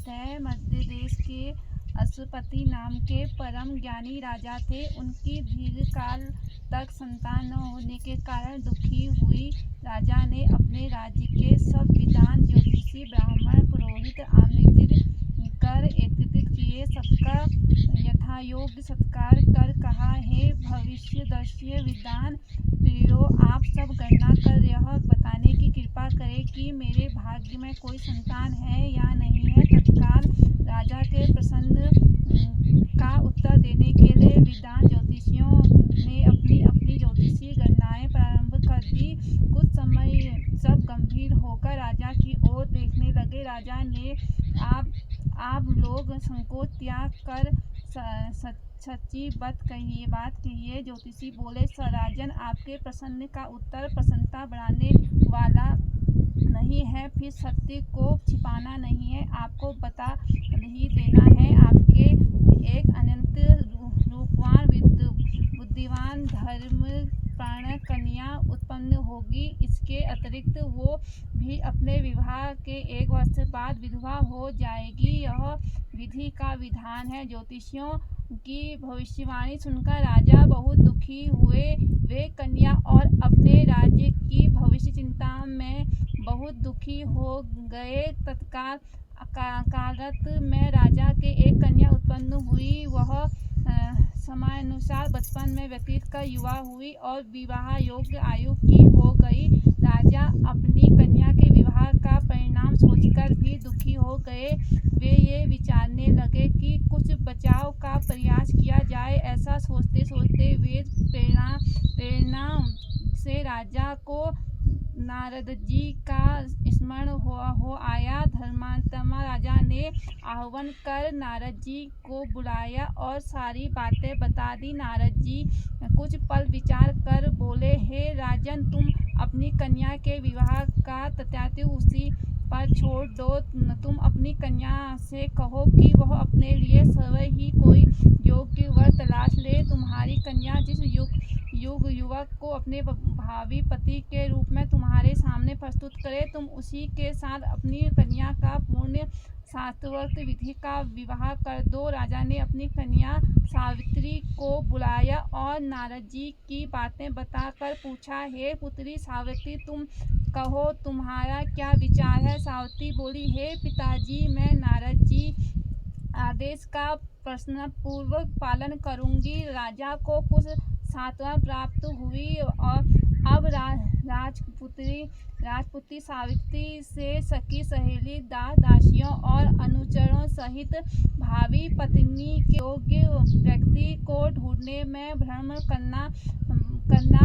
बात है। मध्य देश के अश्वपति नाम के परम ज्ञानी राजा थे। उनकी दीर्घकाल तक संतान न होने के कारण दुखी हुई राजा ने अपने राज्य के सब विद्वान ज्योतिषी ब्राह्मण पुरोहित आमंत्रित कर एकत्रित किए। सबका यथायोग्य सत्कार कर कहा, हे भविष्यदर्शी विद्वान प्रियो, आप सब गणना कर यह बताने की कृपा करें कि मेरे भाग्य में कोई संतान है या नहीं है। तत्काल राजा के प्रश्न का उत्तर देने के लिए विद्वान ज्योतिषियों ने अपनी अपनी ज्योतिषीय गणनाएं प्रारंभ कर दी। कुछ समय सब गंभीर होकर राजा की ओर देखने लगे। राजा ने आप लोग संकोच त्याग कर सच्ची बात कहिए। ज्योतिषी बोले, राजन, आपके प्रश्न का उत्तर प्रसन्नता बढ़ाने वाला नहीं है, फिर सत्य को छिपाना नहीं है, आपको बता ही देना है। आपके एक अनंत रूपवान बुद्धिवान धर्मप्राण कन्या उत्पन्न होगी। इसके अतिरिक्त वो भी अपने विवाह के 1 वर्ष बाद विधवा हो जाएगी। यह विधि का विधान है। ज्योतिषियों की भविष्यवाणी सुनकर राजा बहुत दुखी हुए। वे कन्या और अपने राज्य की भविष्य चिंता में बहुत दुखी हो गए। तत्काल कालत में राजा के एक कन्या उत्पन्न हुई। वह समयानुसार बचपन में व्यतीत कर युवा हुई और विवाह योग्य आयु की हो गई। राजा अपनी कन्या के विवाह का परिणाम सोचकर भी दुखी हो गए। वे ये विचारने लगे कि कुछ बचाव का प्रयास किया जाए। ऐसा सोचते सोचते वेद प्रेरणा से राजा को नारद जी का स्मरण हो आया। धर्मात्मा राजा ने आह्वान कर नारद जी को बुलाया और सारी बातें बता दी। नारद जी कुछ पल विचार कर बोले, हे राजन, तुम अपनी कन्या के विवाह का तथ्य उसी पर छोड़ दो। तुम अपनी कन्या से कहो कि वह अपने लिए स्वयं ही कोई योग्य वर तलाश ले। तुम्हारी कन्या जिस युवक को अपने भावी पति के रूप में तुम्हारे सामने प्रस्तुत करे, तुम उसी के साथ अपनी कन्या का पूर्ण शास्त्रोक्त विधि का विवाह कर दो। राजा ने अपनी कन्या सावित्री को बुलाया और नारद जी की बातें बताकर पूछा, हे पुत्री सावित्री, तुम कहो, तुम्हारा क्या विचार है। सावित्री बोली, हे पिताजी, मैं नारद जी आदेश का प्रश्नपूर्वक पालन करूंगी। राजा को कुछ सांत्वना प्राप्त हुई और अब राजपुत्री सावित्री से सखी सहेली दासियों और अनुचरों सहित भावी पत्नी के योग्य व्यक्ति को ढूंढने में भ्रमण करना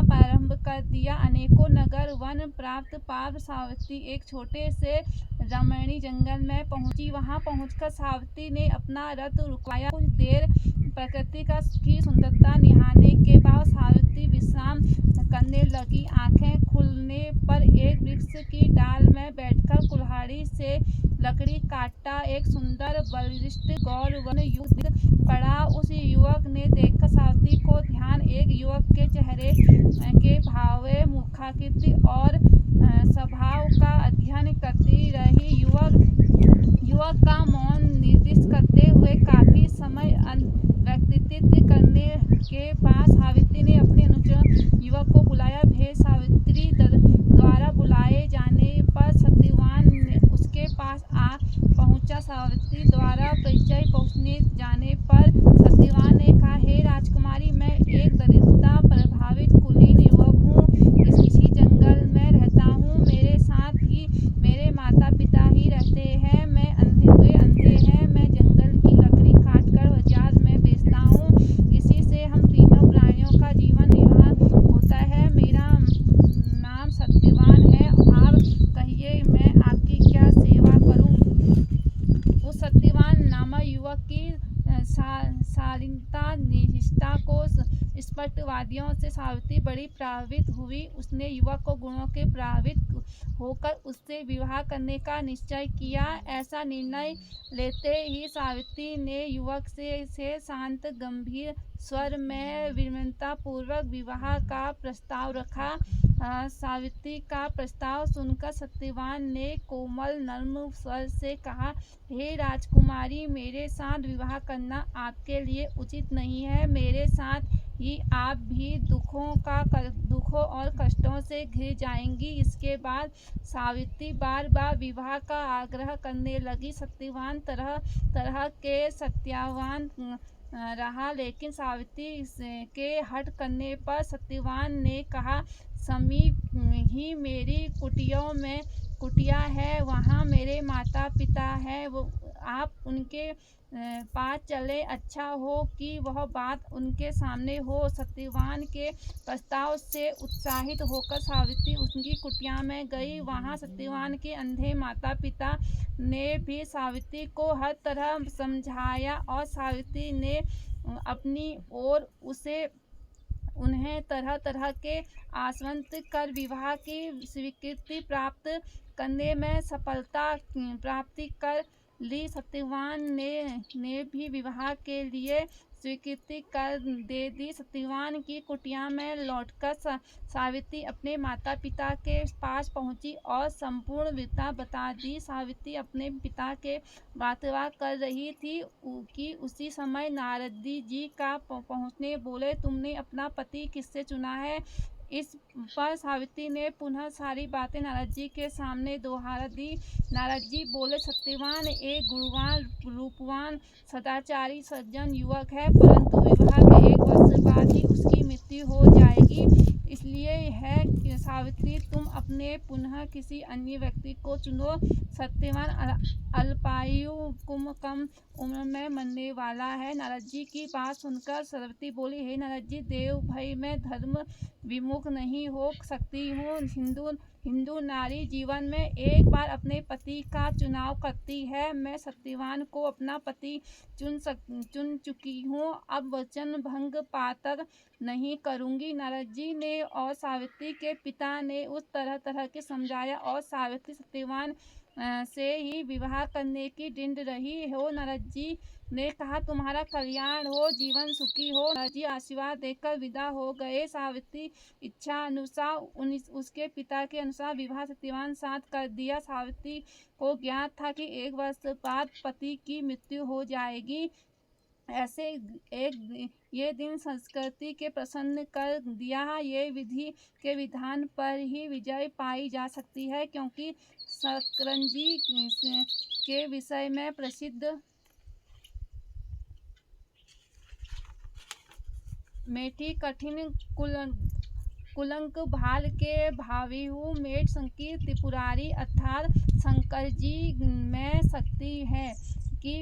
प्रारंभ कर दिया। अनेकों नगर वन प्राप्त पार सावित्री एक छोटे से रमणीय जंगल में पहुंची। वहां पहुंचकर सावित्री ने अपना रथ रुकवाया। कुछ देर प्रकृति की सुंदरता निहारने के बाद सावित्री विश्राम करने लगी। आंखें खुलने पर एक वृक्ष की डाल में बैठकर कुल्हाड़ी से लकड़ी काटता एक सुंदर बलिष्ठ गौरवर्ण युवक दिख पड़ा। उस युवक ने देखकर सावित्री को ध्यान एक युवक के चेहरे के भाव, मुखाकृति और स्वभाव का अध्ययन करती रही। युवक का मौन निर्दिष्ट करते हुए काफी समय व्यतीत करने के बाद सावित्री ने अपने अनुचर युवक को बुलाया। भेष सावित्री द्वारा बुलाए जाने पर सत्यवान उसके पास आ पहुंचा। सावित्री द्वारा परिचय पहुंचने जाने पर सत्यवान ने कहा, हे राजकुमारी, मैं एक दरिद्रता प्रभावित कुलीन युवक हूँ। इसी जंगल में रहता हूँ। मेरे साथ ही मेरे माता पिता ही रहते हैं। वे अंधे हैं। मैं जंगल की लकड़ी काटकर बाजार में बेचता हूँ। इसी से हम तीनों प्राणियों का जीवन निर्वाह होता है। मेरा नाम सत्यवान है। आप कहिए, मैं आपकी क्या सेवा करूं। उस सत्यवान नामक युवक की शालीनता निष्ठा को स्पष्ट वादियों से सावित्री बड़ी प्रभावित हुई। उसने युवक को गुणों के प्रभावित होकर उससे विवाह करने का निश्चय किया। ऐसा निर्णय लेते ही सावित्री ने युवक से शांत गंभीर स्वर में विनम्रतापूर्वक विवाह का प्रस्ताव रखा। सावित्री का प्रस्ताव सुनकर सत्यवान ने कोमल नर्म स्वर से कहा, हे राजकुमारी, मेरे साथ विवाह करना आपके लिए उचित नहीं है। मेरे साथ ही आप भी दुखों और कष्टों से घिर जाएंगी। इसके बाद सावित्री बार बार विवाह का आग्रह करने लगी। सत्यवान तरह तरह के सत्यावान रहा, लेकिन सावित्री के हट करने पर सत्यवान ने कहा, समीप ही मेरी कुटिया है, वहाँ मेरे माता पिता हैं, आप उनके पास चले, अच्छा हो कि वह बात उनके सामने हो। सत्यवान के प्रस्ताव से उत्साहित होकर सावित्री उनकी कुटिया में गई। वहाँ सत्यवान के अंधे माता पिता ने भी सावित्री को हर तरह समझाया और सावित्री ने अपनी ओर उन्हें तरह तरह के आश्वस्त कर विवाह की स्वीकृति प्राप्त करने में सफलता प्राप्ति कर ली। सत्यवान ने भी विवाह के लिए स्वीकृति कर दे दी। सत्यवान की कुटिया में लौटकर सावित्री अपने माता पिता के पास पहुंची और संपूर्ण वृत्तांत बता दी। सावित्री अपने पिता के वार्तालाप कर रही थी कि उसी समय नारद जी का पहुंचने बोले, तुमने अपना पति किससे चुना है? इस पर सावित्री ने पुनः सारी बातें नारद जी के सामने दोहरा दी। नारद जी बोले, सत्यवान एक गुणवान, रूपवान, सदाचारी, सज्जन युवक है, परंतु विवाह के 1 वर्ष बाद ही उसकी मृत्यु हो जाएगी। इसलिए है कि सावित्री, तुम अपने पुनः किसी अन्य व्यक्ति को चुनो। सत्यवान अल्पायु कम उम्र में मरने वाला है। नारद जी की बात सुनकर सावित्री बोली, हे नारद जी, देव भई मैं धर्म विमुख नहीं हो सकती हूँ। हिंदू नारी जीवन में एक बार अपने पति का चुनाव करती है। मैं सत्यवान को अपना पति चुन चुकी हूँ, अब वचन भंग पातर नहीं करूँगी। नारद जी ने और सावित्री के पिता ने उस तरह के समझाया और सावित्री सत्यवान से ही विवाह करने की दृढ़ रही। हो नारद जी ने कहा, तुम्हारा कल्याण हो, जीवन सुखी हो। नारद जी आशीर्वाद देकर विदा हो गए। सावित्री इच्छा अनुसार उसके पिता के अनुसार विवाह सत्यवान साथ कर दिया। सावित्री को ज्ञात था कि 1 वर्ष बाद पति की मृत्यु हो जाएगी। ऐसे ये दिन संस्कृति के प्रसन्न कर दिया। ये विधि के विधान पर ही विजय पाई जा सकती है, क्योंकि शतरंजी के विषय में प्रसिद्ध मेठी कठिन कुलंक भाल के भाविहु मेट संकीर्त त्रिपुरारी अर्थात शंकर जी में शक्ति है कि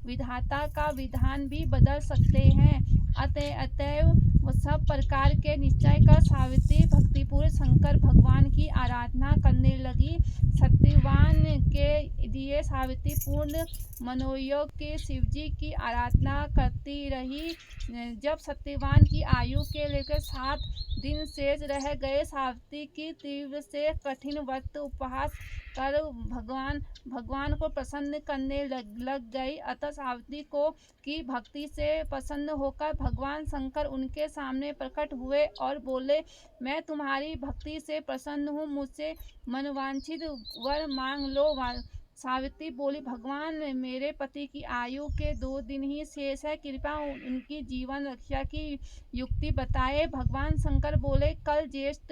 विधाता का विधान भी बदल सकते हैं। अतएव सब प्रकार के निश्चय कर सावित्री भक्तिपूर्वक शंकर भगवान की आराधना करने लगी। सत्यवान के लिए सावित्री पूर्ण मनोयोग के शिवजी की आराधना करती रही। जब सत्यवान की आयु के लेकर 7 दिन शेष रह गए, सावित्री की तीव्र से कठिन व्रत उपवास कर भगवान को प्रसन्न करने लग गई। अतः सावित्री को की भक्ति से प्रसन्न होकर भगवान शंकर उनके सामने प्रकट हुए और बोले, मैं तुम्हारी भक्ति से प्रसन्न हूँ, मुझसे मनवांछित वर मांग लो। सावित्री बोली, भगवान, मेरे पति की आयु के 2 दिन ही शेष है, कृपया उनकी जीवन रक्षा की युक्ति बताए। भगवान शंकर बोले, कल ज्येष्ठ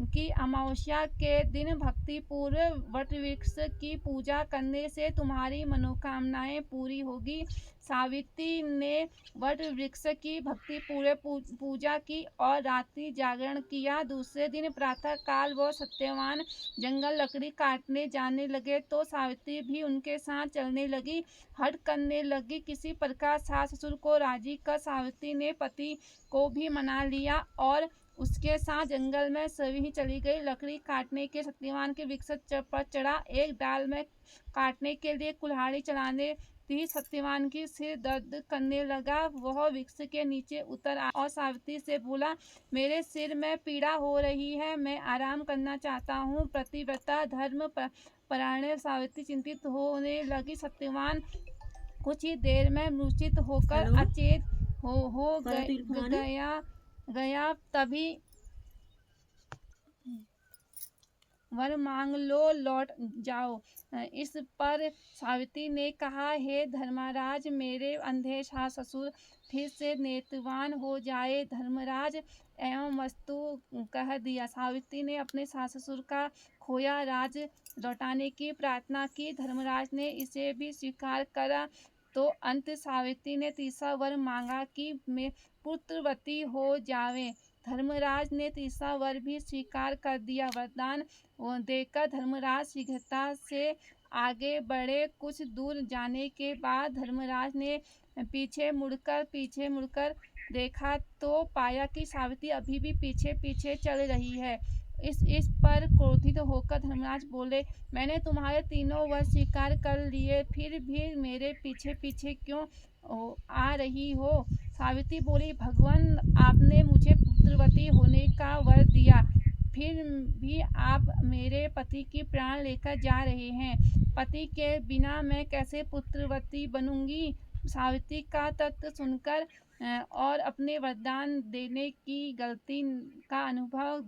की अमावस्या के दिन भक्ति पूर्व वट वृक्ष की पूजा करने से तुम्हारी मनोकामनाएं पूरी होगी। सावित्री ने वट वृक्ष की भक्ति पूर्व पूजा की और रात्रि जागरण किया। दूसरे दिन प्रातः काल वह सत्यवान जंगल लकड़ी काटने जाने लगे तो सावित्री भी उनके साथ चलने लगी, हट करने लगी। किसी प्रकार सास ससुर को राजी कर सावित्री ने पति को भी मना लिया और उसके साथ जंगल में सभी चली गई। लकड़ी काटने के सत्यवान के वृक्ष पर चढ़ा, एक डाल में काटने के लिए कुल्हाड़ी चलाने थी। सत्यवान की सिर दर्द करने लगा। वह वृक्ष के नीचे उतर आया और सावित्री से बोला, मेरे सिर में पीड़ा हो रही है, मैं आराम करना चाहता हूँ। पतिव्रता धर्म परायण सावित्री चिंतित होने लगी। सत्यवान कुछ ही देर में मूर्छित होकर अचेत हो गया। तभी वर मांग लो, लौट जाओ। इस पर सावित्री ने कहा, हे धर्मराज, मेरे अंधे सास ससुर फिर से नेत्रवान हो जाए। धर्मराज एवं वस्तु कह दिया। सावित्री ने अपने सास ससुर का खोया राज लौटाने की प्रार्थना की। धर्मराज ने इसे भी स्वीकार करा। तो अंत सावित्री ने तीसरा वर मांगा कि मैं पुत्रवती हो जावे। धर्मराज ने तीसरा वर भी स्वीकार कर दिया। वरदान देकर धर्मराज शीघ्रता से आगे बढ़े। कुछ दूर जाने के बाद धर्मराज ने पीछे मुड़कर देखा तो पाया कि सावित्री अभी भी पीछे पीछे चल रही है। इस पर क्रोधित होकर धर्मराज बोले, मैंने तुम्हारे तीनों वर स्वीकार कर लिए, फिर भी मेरे पीछे पीछे क्यों आ रही हो? सावित्री बोली, भगवान, आपने मुझे पुत्रवती होने का वर दिया, फिर भी आप मेरे पति की प्राण लेकर जा रहे हैं। पति के बिना मैं कैसे पुत्रवती बनूंगी? सावित्री का तर्क सुनकर और अपने वरदान देने की गलती का अनुभव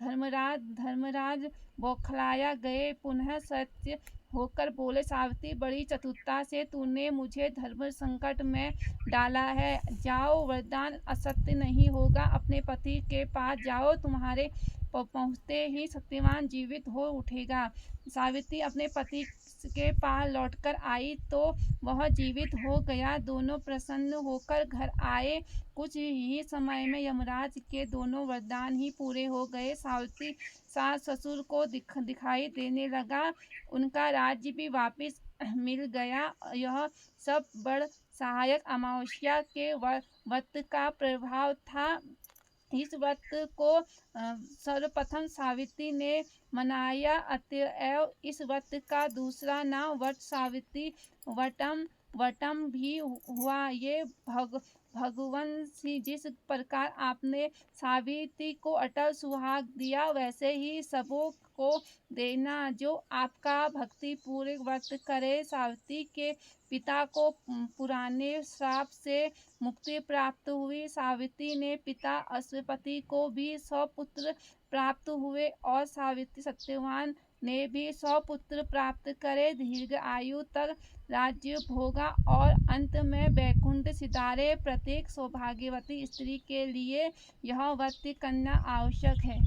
धर्मराज बौखलाया गए। पुनः सत्य होकर बोले, सावित्री, बड़ी चतुरता से तूने मुझे धर्म संकट में डाला है। जाओ, वरदान असत्य नहीं होगा। अपने पति के पास जाओ, तुम्हारे पहुँचते ही सत्यवान जीवित हो उठेगा। सावित्री अपने पति के पास लौटकर आई तो वह जीवित हो गया। दोनों प्रसन्न होकर घर आए। कुछ ही समय में यमराज के दोनों वरदान ही पूरे हो गए। सावित्री सास ससुर को दिखाई देने लगा। उनका राज्य भी वापस मिल गया। यह सब बड़ सहायक अमावस्या के व्रत का प्रभाव था। इस व्रत को सर्वप्रथम सावित्री ने मनाया। अतएव इस व्रत का दूसरा नाम वट सावित्री वटम भी हुआ। ये भगवान जिस प्रकार आपने सावित्री को अटल सुहाग दिया, वैसे ही सबों को देना जो आपका भक्ति पूर्वक व्रत करे। सावित्री के पिता को पुराने श्राप से मुक्ति प्राप्त हुई। सावित्री ने पिता अश्वपति को भी 100 पुत्र प्राप्त हुए और सावित्री सत्यवान ने भी 100 पुत्र प्राप्त करे। दीर्घ आयु तक राज्य भोगा और अंत में वैकुंठ सिधारे। प्रत्येक सौभाग्यवती स्त्री के लिए यह व्रत करना आवश्यक है।